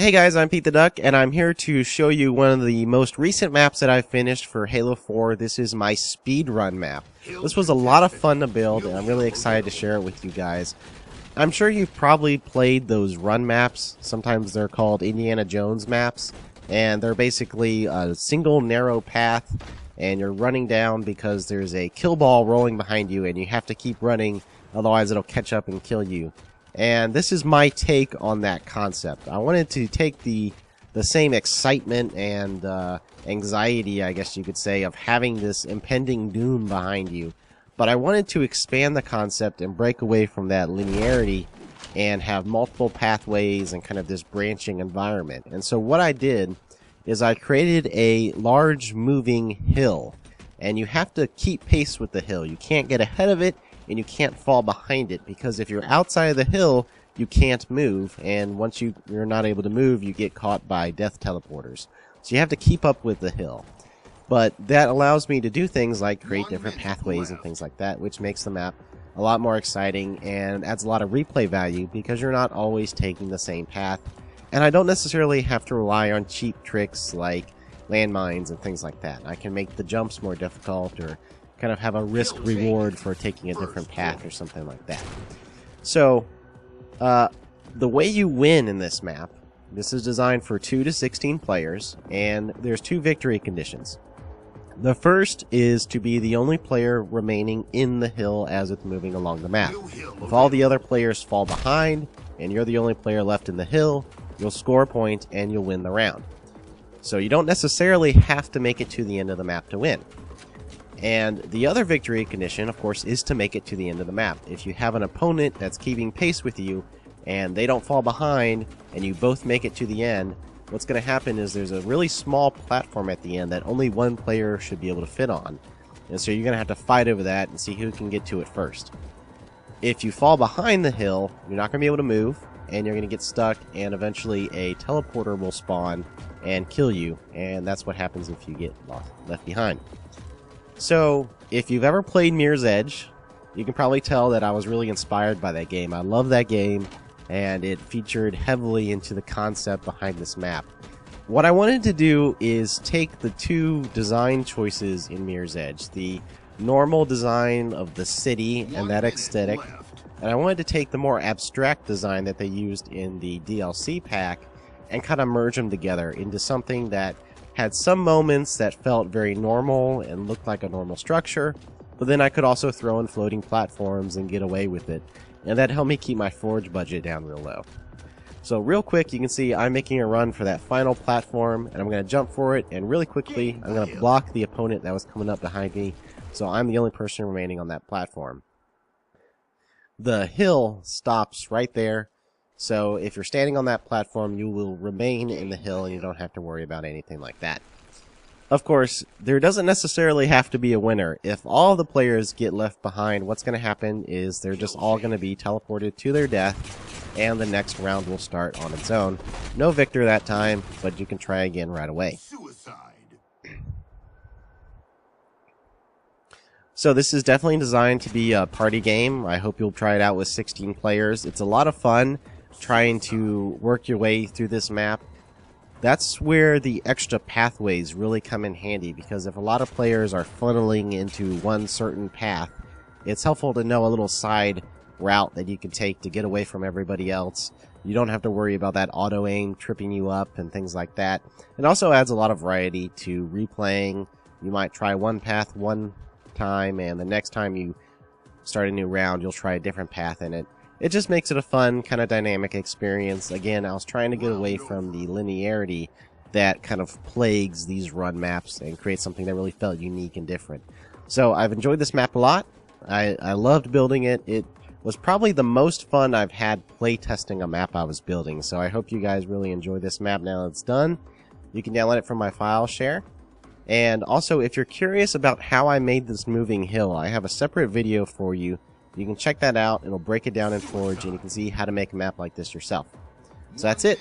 Hey guys, I'm Pete the Duck, and I'm here to show you one of the most recent maps that I've finished for Halo 4. This is my Speedrun map. This was a lot of fun to build, and I'm really excited to share it with you guys. I'm sure you've probably played those run maps. Sometimes they're called Indiana Jones maps, and they're basically a single narrow path, and you're running down because there's a kill ball rolling behind you, and you have to keep running, otherwise it'll catch up and kill you. And this is my take on that concept. I wanted to take the same excitement and anxiety, I guess you could say, of having this impending doom behind you, but I wanted to expand the concept and break away from that linearity and have multiple pathways and kind of this branching environment. And so what I did is I created a large moving hill, and you have to keep pace with the hill. You can't get ahead of it, and you can't fall behind it, because if you're outside of the hill, you can't move, and once you're not able to move, you get caught by death teleporters. So you have to keep up with the hill. But that allows me to do things like create different pathways and things like that, which makes the map a lot more exciting and adds a lot of replay value because you're not always taking the same path. And I don't necessarily have to rely on cheap tricks like landmines and things like that. I can make the jumps more difficult, or kind of have a risk reward for taking a different path or something like that. So the way you win in this map, this is designed for 2 to 16 players, and there's 2 victory conditions. The first is to be the only player remaining in the hill as it's moving along the map. If all the other players fall behind and you're the only player left in the hill, you'll score a point and you'll win the round. So you don't necessarily have to make it to the end of the map to win. And the other victory condition, of course, is to make it to the end of the map. If you have an opponent that's keeping pace with you, and they don't fall behind, and you both make it to the end, what's going to happen is there's a really small platform at the end that only one player should be able to fit on. And so you're going to have to fight over that and see who can get to it first. If you fall behind the hill, you're not going to be able to move, and you're going to get stuck, and eventually a teleporter will spawn and kill you, and that's what happens if you get left behind. So, if you've ever played Mirror's Edge, you can probably tell that I was really inspired by that game. I love that game, and it featured heavily into the concept behind this map. What I wanted to do is take the 2 design choices in Mirror's Edge, the normal design of the city and that aesthetic, and I wanted to take the more abstract design that they used in the DLC pack and kind of merge them together into something that had some moments that felt very normal and looked like a normal structure, but then I could also throw in floating platforms and get away with it, and that helped me keep my forge budget down real low. So real quick, you can see I'm making a run for that final platform, and I'm going to jump for it, and really quickly I'm going to block the opponent that was coming up behind me, so I'm the only person remaining on that platform. The hill stops right there. So if you're standing on that platform, you will remain in the hill and you don't have to worry about anything like that. Of course, there doesn't necessarily have to be a winner. If all the players get left behind, what's going to happen is they're just all going to be teleported to their death, and the next round will start on its own. No victor that time, but you can try again right away. So this is definitely designed to be a party game. I hope you'll try it out with 16 players. It's a lot of fun trying to work your way through this map. That's where the extra pathways really come in handy, because if a lot of players are funneling into one certain path, it's helpful to know a little side route that you can take to get away from everybody else. You don't have to worry about that auto aim tripping you up and things like that. It also adds a lot of variety to replaying. You might try one path one time, and the next time you start a new round, you'll try a different path in it. It just makes it a fun, kind of dynamic experience. Again, I was trying to get away from the linearity that kind of plagues these run maps and create something that really felt unique and different. So I've enjoyed this map a lot. I loved building it. It was probably the most fun I've had playtesting a map I was building. So I hope you guys really enjoy this map now that it's done. You can download it from my file share. And also, if you're curious about how I made this moving hill, I have a separate video for you. You can check that out. It'll break it down in Forge, and you can see how to make a map like this yourself. So that's it.